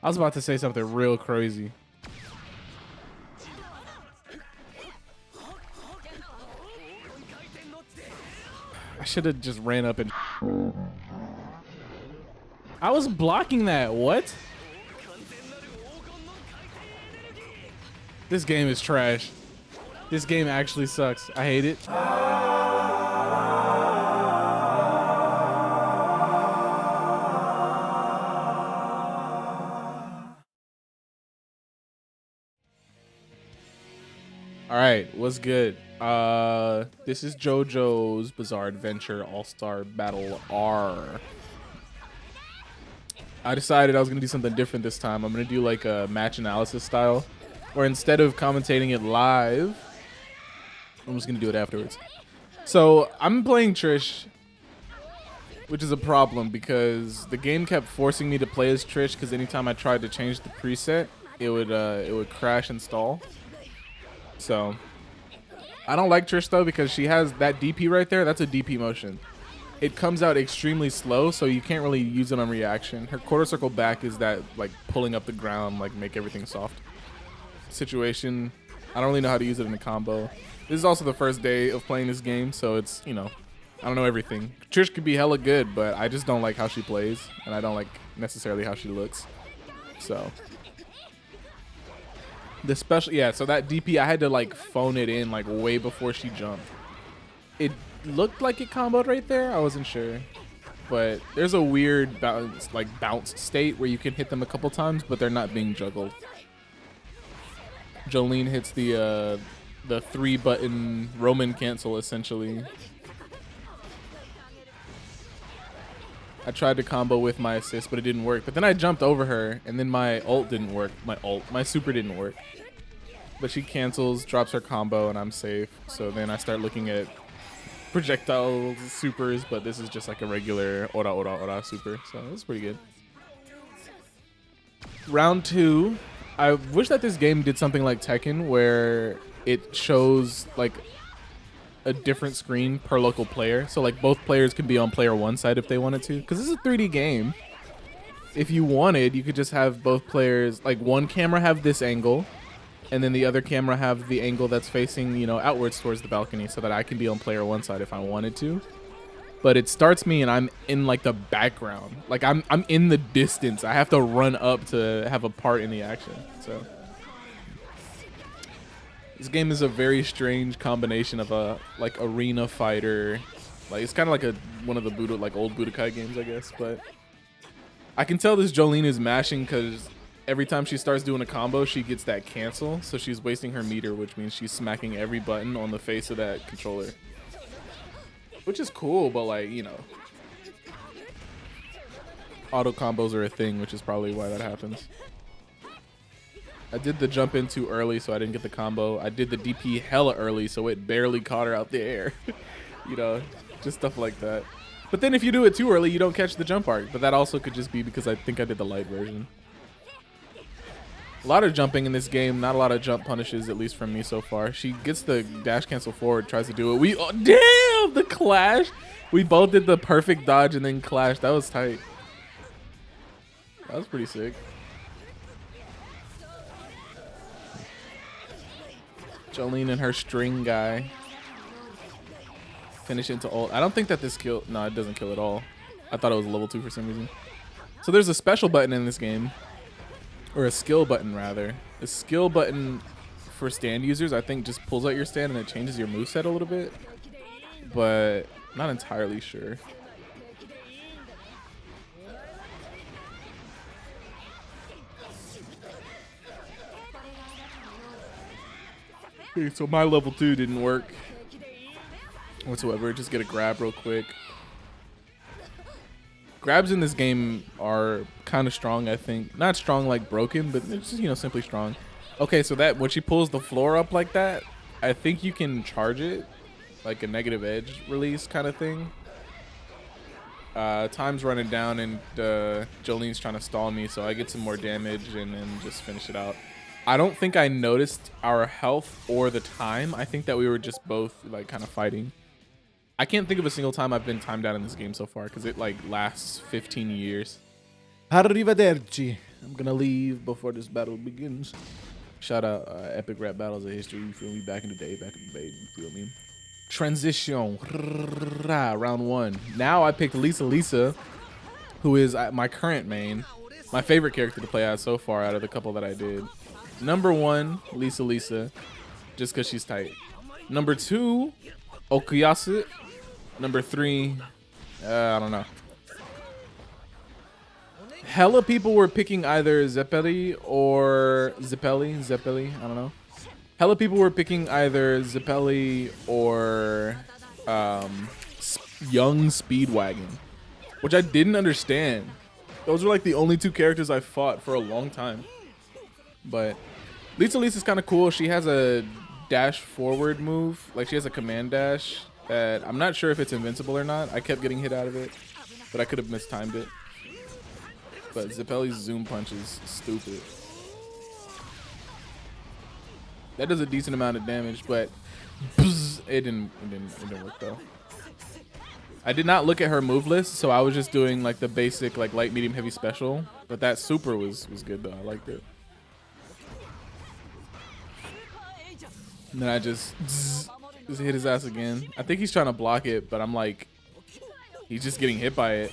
I was about to say something real crazy. I should have just ran up and... I was blocking that. What? This game is trash. This game actually sucks. I hate it. All right, what's good? This is JoJo's Bizarre Adventure All-Star Battle R. I decided I was gonna do something different this time. I'm gonna do like a match analysis style, where instead of commentating it live, I'm just gonna do it afterwards. So I'm playing Trish, which is a problem because the game kept forcing me to play as Trish because anytime I tried to change the preset, it would crash and stall. So I don't like Trish though because she has that DP right there. That's a DP motion. It comes out extremely slow, so you can't really use it on reaction. Her quarter circle back is that like pulling up the ground, like make everything soft situation. I don't really know how to use it in a combo. This is also the first day of playing this game, so it's, you know, I don't know everything. Trish could be hella good, but I just don't like how she plays, and I don't like necessarily how she looks. So the special, yeah, so that DP, I had to like phone it in like way before she jumped. It looked like it comboed right there. I wasn't sure, but there's a weird bounce, like bounce state where you can hit them a couple times, but they're not being juggled. Jolene hits the 3-button Roman cancel essentially. I tried to combo with my assist, but it didn't work. But then I jumped over her, and then my ult didn't work. My super didn't work. But she cancels, drops her combo, and I'm safe. So then I start looking at projectile supers, but this is just like a regular ora super. So it's pretty good. Round 2. I wish that this game did something like Tekken, where it shows like a different screen per local player. So like both players could be on player 1 side if they wanted to, because this is a 3D game. If you wanted, you could just have both players, like one camera have this angle, and then the other camera have the angle that's facing, you know, outwards towards the balcony, so that I can be on player 1 side if I wanted to. But it starts me and I'm in like the background. Like I'm in the distance. I have to run up to have a part in the action. So this game is a very strange combination of a like arena fighter. Like it's kind of like one of the old Budokai games, I guess. But I can tell this Jolene is mashing because every time she starts doing a combo, she gets that cancel. So she's wasting her meter, which means she's smacking every button on the face of that controller. Which is cool, but like, you know, auto combos are a thing, which is probably why that happens. I did the jump in too early, so I didn't get the combo. I did the DP hella early, so it barely caught her out the air. You know, just stuff like that. But then if you do it too early, you don't catch the jump arc. But that also could just be because I think I did the light version. A lot of jumping in this game, not a lot of jump punishes, at least from me so far. She gets the dash cancel forward, tries to do it. Oh, damn, the clash. We both did the perfect dodge and then clash. That was tight. That was pretty sick. Jolene and her string guy. Finish into ult. I don't think that this kill, no, it doesn't kill at all. I thought it was level 2 for some reason. So there's a special button in this game. Or a skill button, rather. A skill button for stand users, I think, just pulls out your stand and it changes your moveset a little bit. But not entirely sure. Okay, so my level 2 didn't work whatsoever. Just get a grab real quick. Grabs in this game are kind of strong, I think. Not strong like broken, but it's just, you know, simply strong. Okay, so that when she pulls the floor up like that, I think you can charge it, like a negative edge release kind of thing. Time's running down and Jolene's trying to stall me, so I get some more damage and then just finish it out. I don't think I noticed our health or the time. I think that we were just both like kind of fighting. I can't think of a single time I've been timed out in this game so far because it like lasts 15 years. Arrivederci. I'm gonna leave before this battle begins. Shout out Epic Rap Battles of History. You feel me? Back in the day. You feel me? Transition. Round 1. Now I picked Lisa, who is my current main. My favorite character to play as so far out of the couple that I did. Number 1, Lisa, just because she's tight. Number 2, Okuyasu. Number 3, I don't know. Hella people were picking either Zeppeli or Zeppeli, I don't know. Hella people were picking either Zeppeli or Young Speedwagon, which I didn't understand. Those were like the only 2 characters I fought for a long time. But Lisa's kind of cool. She has a dash forward move. Like, she has a command dash that I'm not sure if it's invincible or not. I kept getting hit out of it, but I could have mistimed it. But Zeppeli's zoom punch is stupid. That does a decent amount of damage, but it didn't work though. I did not look at her move list, so I was just doing like the basic like light, medium, heavy special. But that super was good though. I liked it. And then I just hit his ass again. I think he's trying to block it, but I'm like, he's just getting hit by it.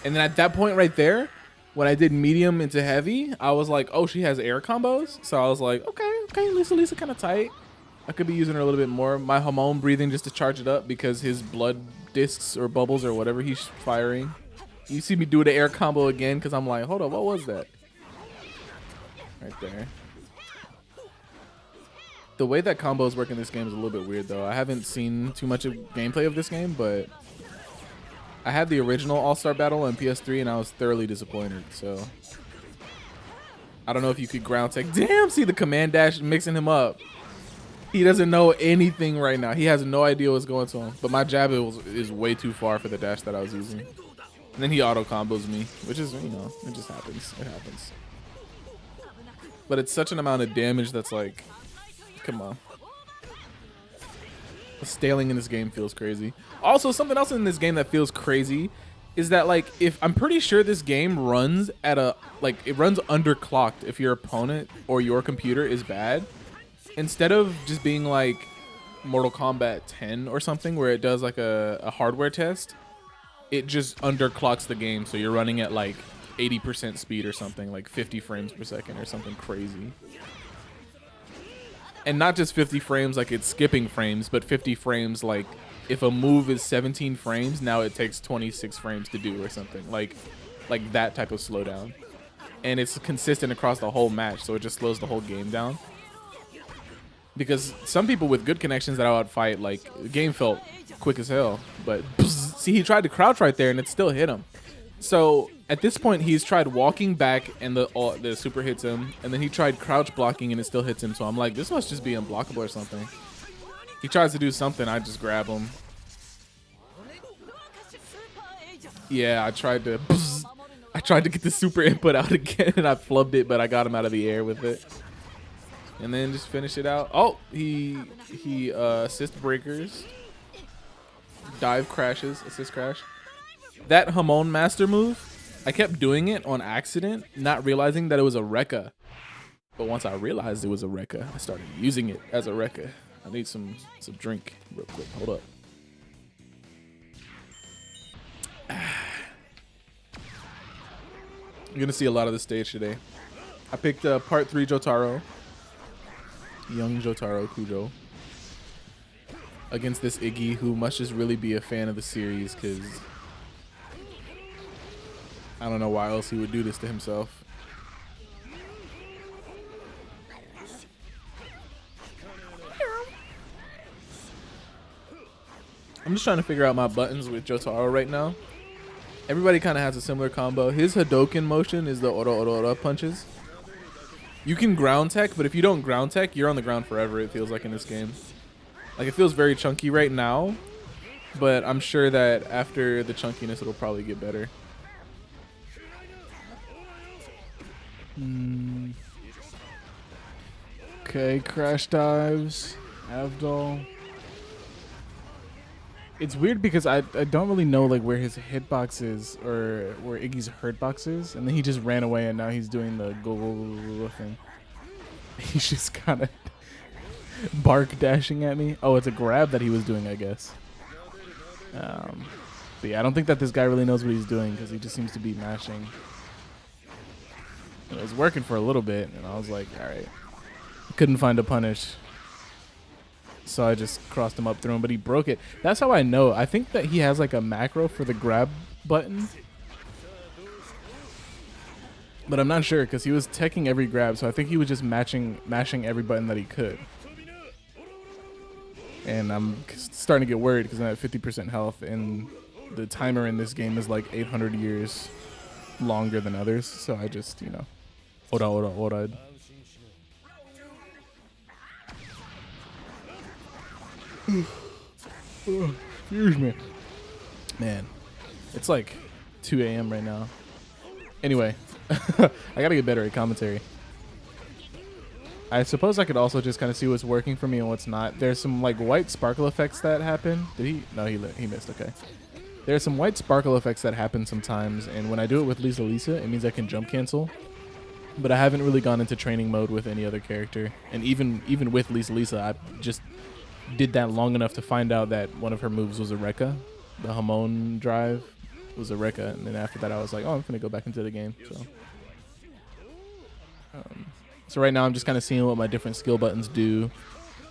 And then at that point right there, when I did medium into heavy, I was like, oh, she has air combos. So I was like, okay, Lisa kind of tight. I could be using her a little bit more. My Hamon breathing just to charge it up because his blood discs or bubbles or whatever he's firing. You see me do the air combo again because I'm like, hold up, what was that? Right there. The way that combos work in this game is a little bit weird though. I haven't seen too much of gameplay of this game, but I had the original All-Star Battle on PS3 and I was thoroughly disappointed, so I don't know if you could ground tech. Damn, see the command dash mixing him up. He doesn't know anything right now. He has no idea what's going on. But my jab is way too far for the dash that I was using. And then he auto combos me, which is, you know, it just happens. It happens. But it's such an amount of damage that's like, come on. The scaling in this game feels crazy. Also, something else in this game that feels crazy is that, like, if I'm pretty sure this game runs at a, like, it runs underclocked if your opponent or your computer is bad. Instead of just being like Mortal Kombat 10 or something where it does like a hardware test, it just underclocks the game. So you're running at like 80% speed or something, like 50 frames per second or something crazy. And not just 50 frames like it's skipping frames, but 50 frames like if a move is 17 frames, now it takes 26 frames to do or something. Like that type of slowdown. And it's consistent across the whole match, so it just slows the whole game down. Because some people with good connections that I would fight, like, the game felt quick as hell. But, see, he tried to crouch right there, and it still hit him. So, at this point, he's tried walking back, and the super hits him. And then he tried crouch blocking, and it still hits him. So, I'm like, this must just be unblockable or something. He tries to do something, I just grab him. Yeah, I tried to get the super input out again, and I flubbed it, but I got him out of the air with it. And then just finish it out. Oh, he assist breakers. Dive crashes, assist crash. That Hamon master move, I kept doing it on accident, not realizing that it was a Rekka. But once I realized it was a Rekka, I started using it as a Rekka. I need some drink real quick. Hold up. You're gonna see a lot of the stage today. I picked part 3 Jotaro. Young Jotaro Kujo against this Iggy, who must just really be a fan of the series, because I don't know why else he would do this to himself. I'm just trying to figure out my buttons with Jotaro right now. Everybody kind of has a similar combo. His Hadoken motion is the ora punches. You can ground tech, but if you don't ground tech, you're on the ground forever, it feels like in this game. Like, it feels very chunky right now, but I'm sure that after the chunkiness, it'll probably get better. Okay, crash dives, Avdol. It's weird because I don't really know like where his hitbox is or where Iggy's hurtbox is, and then he just ran away and now he's doing the go thing. He's just kind of bark dashing at me. Oh, it's a grab that he was doing, I guess. But yeah, I don't think that this guy really knows what he's doing because he just seems to be mashing. It was working for a little bit, and I was like, all right. Couldn't find a punish. So I just crossed him up through him, but he broke it. That's how I know. I think that he has like a macro for the grab button. But I'm not sure because he was teching every grab, so I think he was just mashing every button that he could. And I'm starting to get worried because I'm at 50% health, and the timer in this game is like 800 years longer than others. So I just, you know, ora. Excuse me. Man, it's like 2 a.m. right now. Anyway, I gotta get better at commentary. I suppose I could also just kind of see what's working for me and what's not. There's some like white sparkle effects that happen. Did he? No, he missed. Okay. There's some white sparkle effects that happen sometimes, and when I do it with Lisa, it means I can jump cancel. But I haven't really gone into training mode with any other character, and even with Lisa, I just did that long enough to find out that one of her moves was a Rekka. The Hamon drive was a Rekka, and then after that I was like, oh, I'm gonna go back into the game. So right now I'm just kind of seeing what my different skill buttons do.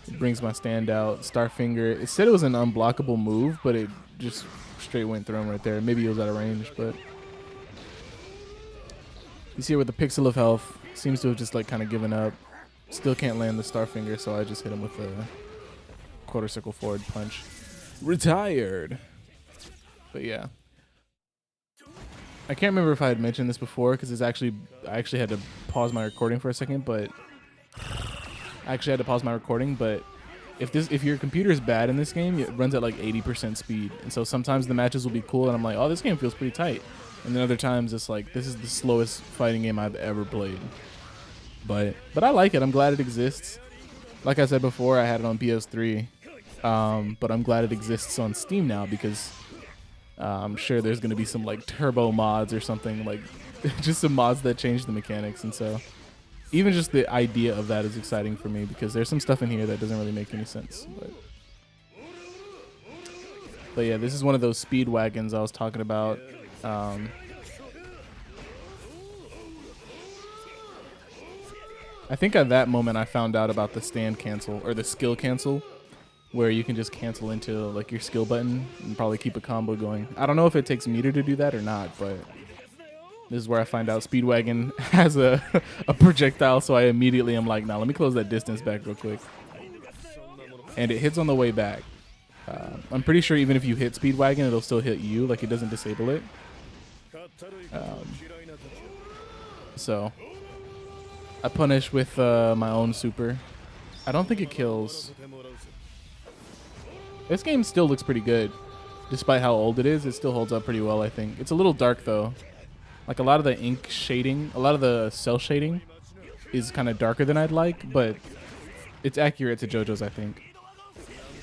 It brings my stand out. Starfinger, it said it was an unblockable move, but it just straight went through him right there. Maybe it was out of range, but you see here with the pixel of health, seems to have just like kind of given up. Still can't land the Starfinger, so I just hit him with a quarter circle forward punch. Retired. But yeah, I can't remember if I had mentioned this before because I actually had to pause my recording for a second, but if your computer is bad in this game, it runs at like 80% speed, and so sometimes the matches will be cool and I'm like, oh, this game feels pretty tight, and then other times it's like, this is the slowest fighting game I've ever played. But I like it. I'm glad it exists. Like I said before, I had it on PS3, but I'm glad it exists on Steam now because I'm sure there's going to be some like turbo mods or something, like just some mods that change the mechanics. And so even just the idea of that is exciting for me because there's some stuff in here that doesn't really make any sense. But yeah, this is one of those speed wagons I was talking about. I think at that moment I found out about the stand cancel or the skill cancel, where you can just cancel into like your skill button and probably keep a combo going. I don't know if it takes meter to do that or not, but this is where I find out Speedwagon has a projectile, so I immediately am like, nah, let me close that distance back real quick. And it hits on the way back. I'm pretty sure even if you hit Speedwagon, it'll still hit you, like it doesn't disable it. So I punish with my own super. I don't think it kills. This game still looks pretty good. Despite how old it is, it still holds up pretty well, I think. It's a little dark, though. Like, a lot of the ink shading, a lot of the cell shading is kind of darker than I'd like, but it's accurate to JoJo's, I think.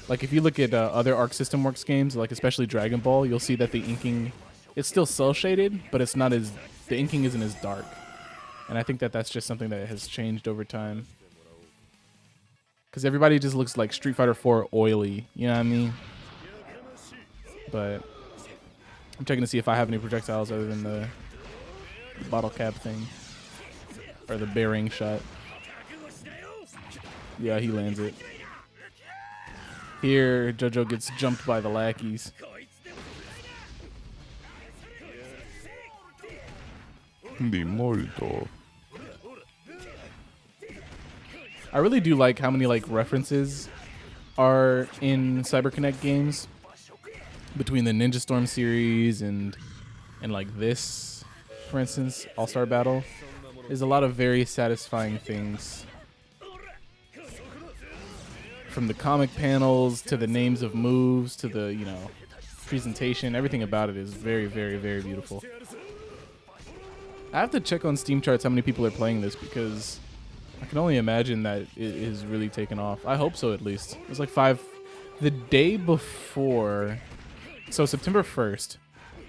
Like, if you look at other Arc System Works games, like especially Dragon Ball, you'll see that the inking, it's still cell shaded, but it's not as, the inking isn't as dark. And I think that that's just something that has changed over time. Because everybody just looks like Street Fighter 4 oily, you know what I mean? But I'm checking to see if I have any projectiles other than the bottle cap thing. Or the bearing shot. Yeah, he lands it. Here, JoJo gets jumped by the lackeys. Di molto. I really do like how many like references are in CyberConnect games between the Ninja Storm series and like this, for instance, All-Star Battle. There's a lot of very satisfying things. From the comic panels to the names of moves to the, you know, presentation, everything about it is very, very, very beautiful. I have to check on Steam charts how many people are playing this I can only imagine that it is really taken off. I hope so, at least. There's like The day before, so September 1st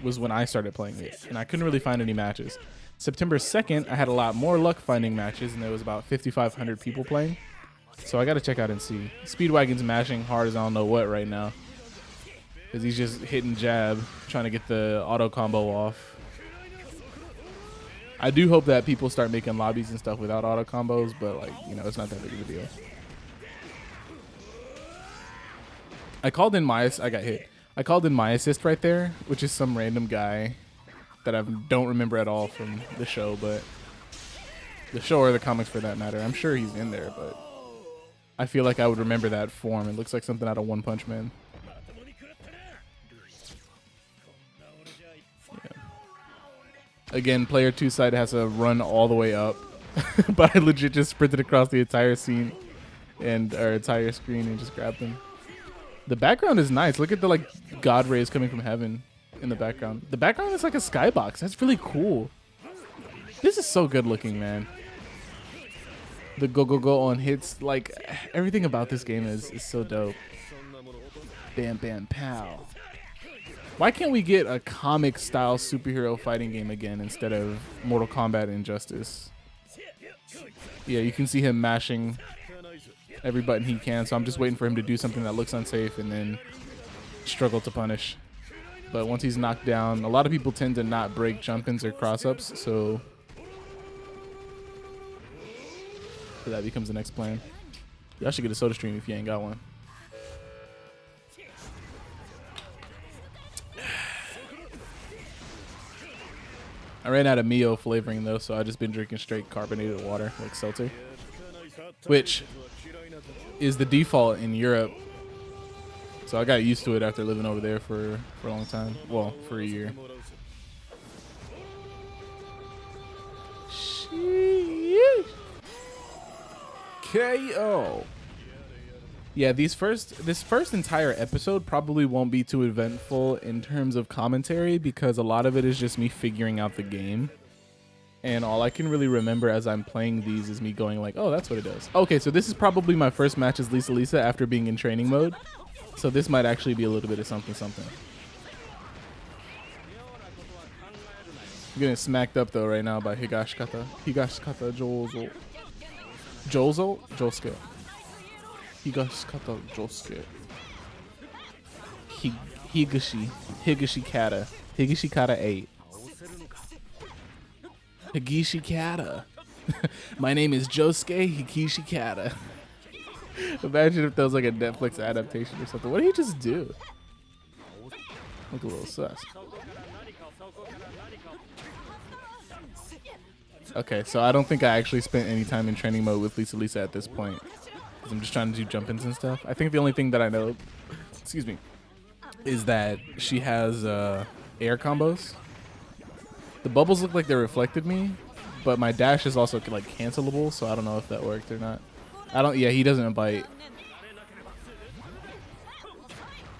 was when I started playing it, and I couldn't really find any matches. September 2nd, I had a lot more luck finding matches, and there was about 5,500 people playing. So I got to check out and see. Speedwagon's mashing hard as I don't know what right now, because he's just hitting jab, trying to get the auto combo off. I do hope that people start making lobbies and stuff without auto combos, but like, you know, it's not that big of a deal. I called in my, I got hit. I called in my assist right there, which is some random guy that I don't remember at all from the show, but the show or the comics for that matter. I'm sure he's in there, but I feel like I would remember that form. It looks like something out of One Punch Man. Yeah. Again, player 2 side has to run all the way up, but I legit just sprinted across the entire scene and our entire screen and just grabbed him. The background is nice. Look at the like god rays coming from heaven in the background. The background is like a skybox. That's really cool. This is so good looking, man. The go on hits, like everything about this game is so dope. Bam bam pow. Why can't we get a comic style superhero fighting game again instead of Mortal Kombat Injustice? Yeah, you can see him mashing every button he can, so I'm just waiting for him to do something that looks unsafe and then struggle to punish. But once he's knocked down, a lot of people tend to not break jump-ins or cross-ups, so that becomes the next plan. Y'all should get a soda stream if you ain't got one. I ran out of Mio flavoring though, so I've just been drinking straight carbonated water, like seltzer, which is the default in Europe. So I got used to it after living over there for a long time. Well, for a year. KO. Yeah, this first entire episode probably won't be too eventful in terms of commentary because a lot of it is just me figuring out the game. And all I can really remember as I'm playing these is me going like, oh, that's what it does. Okay, so this is probably my first match as Lisa after being in training mode. So this might actually be a little bit of something. I'm getting smacked up though right now by Higashikata. Higashikata Josuke. Josuke. Higashikata Josuke. Higashikata. Higashikata 8. Higashikata. My name is Josuke Higashikata. Imagine if there was like a Netflix adaptation or something. What did he just do? Look a little sus. Okay, so I don't think I actually spent any time in training mode with Lisa at this point. Because I'm just trying to do jump-ins and stuff. I think the only thing that I know, excuse me, is that she has air combos. The bubbles look like they reflected me, but my dash is also like cancelable, so I don't know if that worked or not. Yeah, he doesn't bite.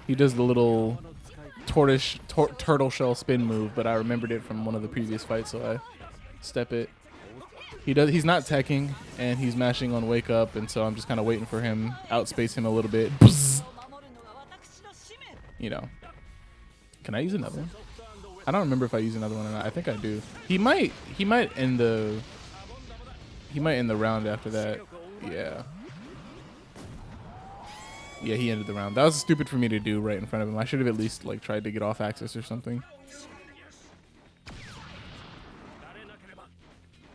He does the little turtle shell spin move, but I remembered it from one of the previous fights, so I step it. He's not teching, and he's mashing on wake up, and so I'm just kind of waiting for him, outspace him a little bit. You know. Can I use another one? I don't remember if I use another one or not. I think I do. He might end the round after that. Yeah. Yeah, he ended the round. That was stupid for me to do right in front of him. I should have at least like tried to get off axis or something.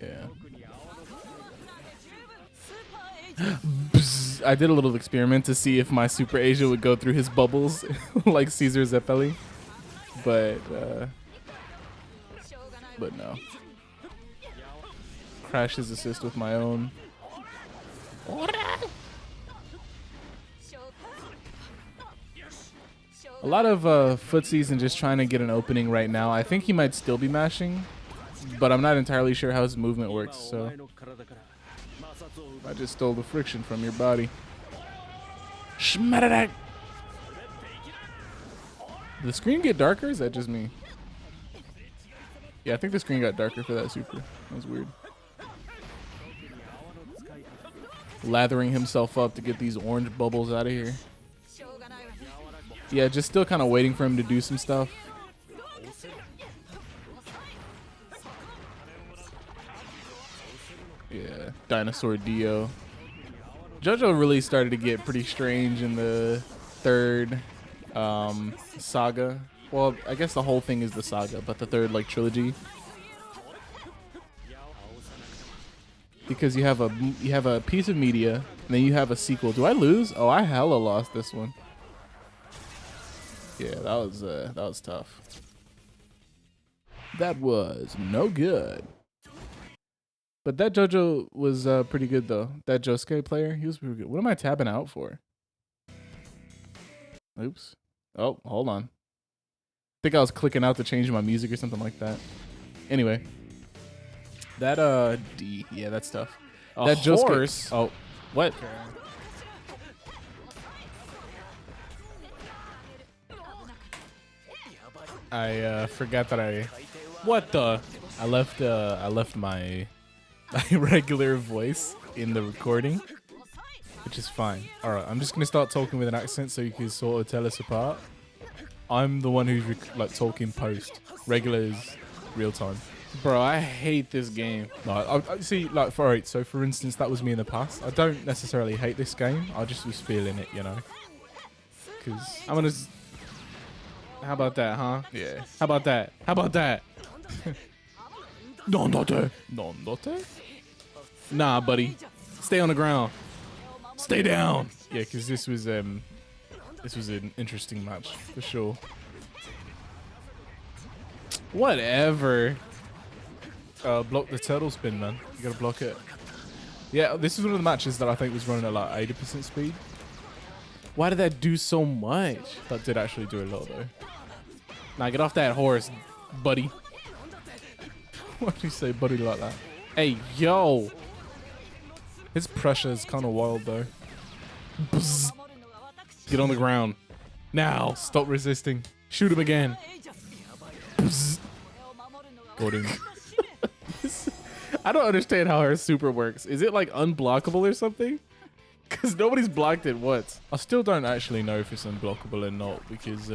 Yeah. I did a little experiment to see if my Super Asia would go through his bubbles like Caesar Zeppeli, but no. Crash his assist with my own. A lot of footsies and just trying to get an opening right now. I think he might still be mashing, but I'm not entirely sure how his movement works, so I just stole the friction from your body. Schmadadak. Did the screen get darker? Is that just me? Yeah, I think the screen got darker for that super. That was weird. Lathering himself up to get these orange bubbles out of here. Yeah, just still kind of waiting for him to do some stuff. Yeah, Dinosaur Dio. JoJo really started to get pretty strange in the third saga. Well, I guess the whole thing is the saga, but the third like trilogy. Because you have a piece of media, and then you have a sequel. Do I lose? Oh, I hella lost this one. Yeah, that was tough. That was no good. But that JoJo was pretty good though. That Josuke player, he was pretty good. What am I tapping out for? Oops. Oh, hold on. I think I was clicking out to change my music or something like that. Anyway. That D, yeah, that's tough. That horse. Josuke. Oh, what? I forgot that I. What the? I left my regular voice in the recording, which is fine. All right, I'm just gonna start talking with an accent so you can sort of tell us apart. I'm the one who's like talking post. Regular is real time. Bro, I hate this game. No, I see. Like, alright. So, for instance, that was me in the past. I don't necessarily hate this game. I just was feeling it, you know. Cause I'm gonna. How about that, huh? yeah. How about that? How about that? Non-dote. Nah, buddy. Stay on the ground. Stay down. Yeah, because this was an interesting match for sure. Whatever. Block the turtle spin, man. You gotta block it. Yeah, this is one of the matches that I think was running at like 80% speed. Why did that do so much? That did actually do a lot though. Nah, get off that horse, buddy. Why do you say buddy like that? Hey, yo. His pressure is kind of wild though. Bzz. Get on the ground. Now. Stop resisting. Shoot him again. Bzz. Got him. I don't understand how her super works. Is it like unblockable or something? Because nobody's blocked it once. I still don't actually know if it's unblockable or not because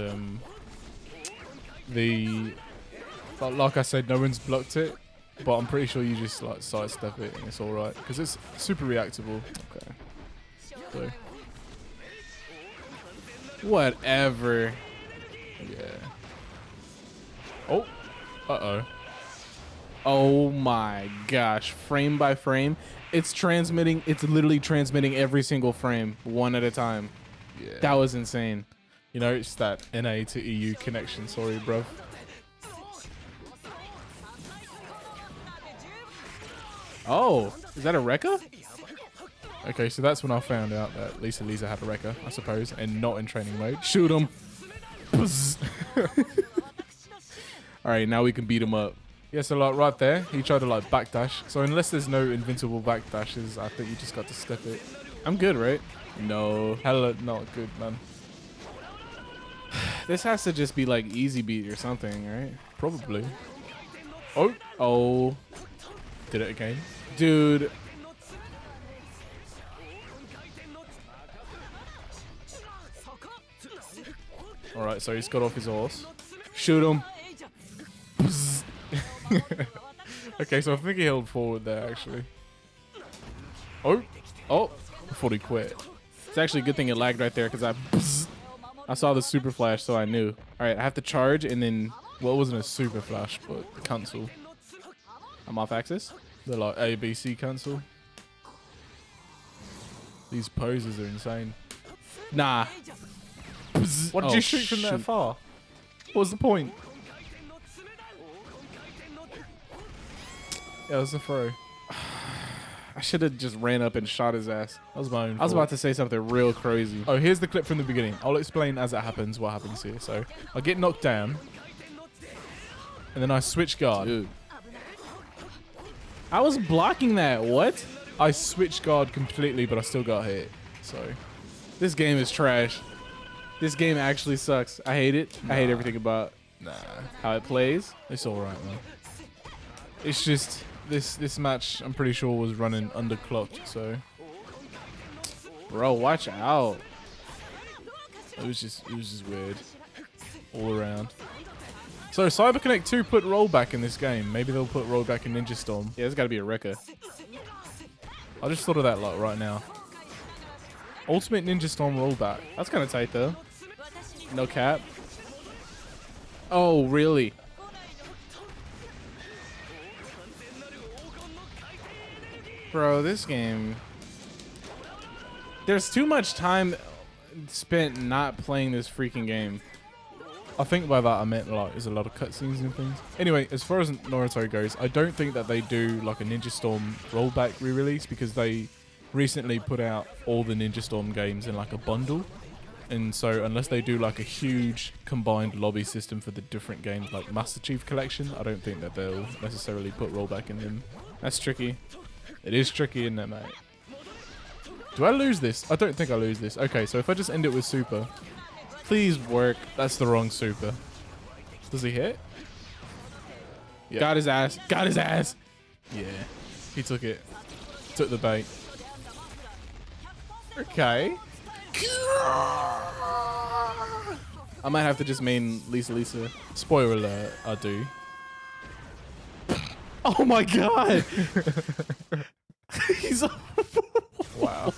like I said, no one's blocked it, but I'm pretty sure you just like sidestep it and it's all right because it's super reactable. Okay. So. Whatever. Yeah. Oh. Uh-oh. Oh my gosh. Frame by frame. It's literally transmitting every single frame, one at a time. Yeah. That was insane. You know, it's that NA to EU connection, sorry, bruv. Oh, is that a Rekka? Okay, so that's when I found out that Lisa had a Rekka, I suppose, and not in training mode. Shoot him. Alright, now we can beat him up. Yeah, so like right there, he tried to like backdash. So unless there's no invincible backdashes, I think you just got to step it. I'm good, right? No, hella not good, man. This has to just be like easy beat or something, right? Probably. Oh. Did it again. Dude. Alright, so he's got off his horse. Shoot him. Okay, so I think he held forward there, actually. Oh. I thought he quit. It's actually a good thing it lagged right there because I saw the super flash, so I knew. All right, I have to charge and then... Well, it wasn't a super flash, but cancel. I'm off axis. They're like A, B, C cancel. These poses are insane. Nah. What did you shoot from that far? What was the point? Yeah, it was a throw. I should have just ran up and shot his ass. That was my own fault. I was about to say something real crazy. Oh, here's the clip from the beginning. I'll explain as it happens what happens here. So, I get knocked down. And then I switch guard. Dude. I was blocking that. What? I switched guard completely, but I still got hit. So, this game is trash. This game actually sucks. I hate it. Nah. I hate everything about how it plays. It's alright, man. It's just... This match, I'm pretty sure, was running underclocked, so... Bro, watch out. It was just weird all around. So CyberConnect 2 put rollback in this game. Maybe they'll put rollback in Ninja Storm. Yeah, there's got to be a wrecker. I just thought of that lot right now. Ultimate Ninja Storm rollback. That's kind of tight though. No cap. Oh, really? Bro, this game. There's too much time spent not playing this freaking game. I think by that I meant like there's a lot of cutscenes and things. Anyway, as far as Naruto goes, I don't think that they do like a Ninja Storm rollback re-release because they recently put out all the Ninja Storm games in like a bundle. And so unless they do like a huge combined lobby system for the different games like Master Chief Collection, I don't think that they'll necessarily put rollback in them. That's tricky. It is tricky, isn't it, mate? Do I lose this? I don't think I lose this. Okay, so if I just end it with super. Please work. That's the wrong super. Does he hit? Yeah. Got his ass. Got his ass. Yeah. He took it. Took the bait. Okay. I might have to just main Lisa. Spoiler alert, I do. Oh my god! He's wow.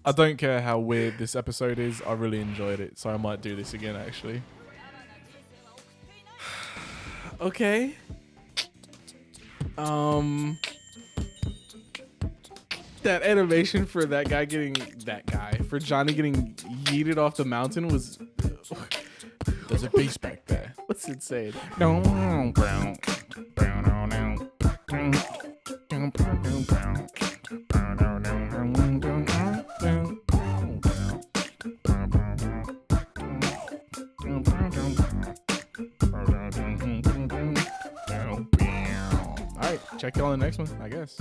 I don't care how weird this episode is. I really enjoyed it, so I might do this again actually. Okay. That animation for that guy getting for Johnny getting yeeted off the mountain was there's a beast back there. What's insane? Alright, check y'all in the next one, I guess.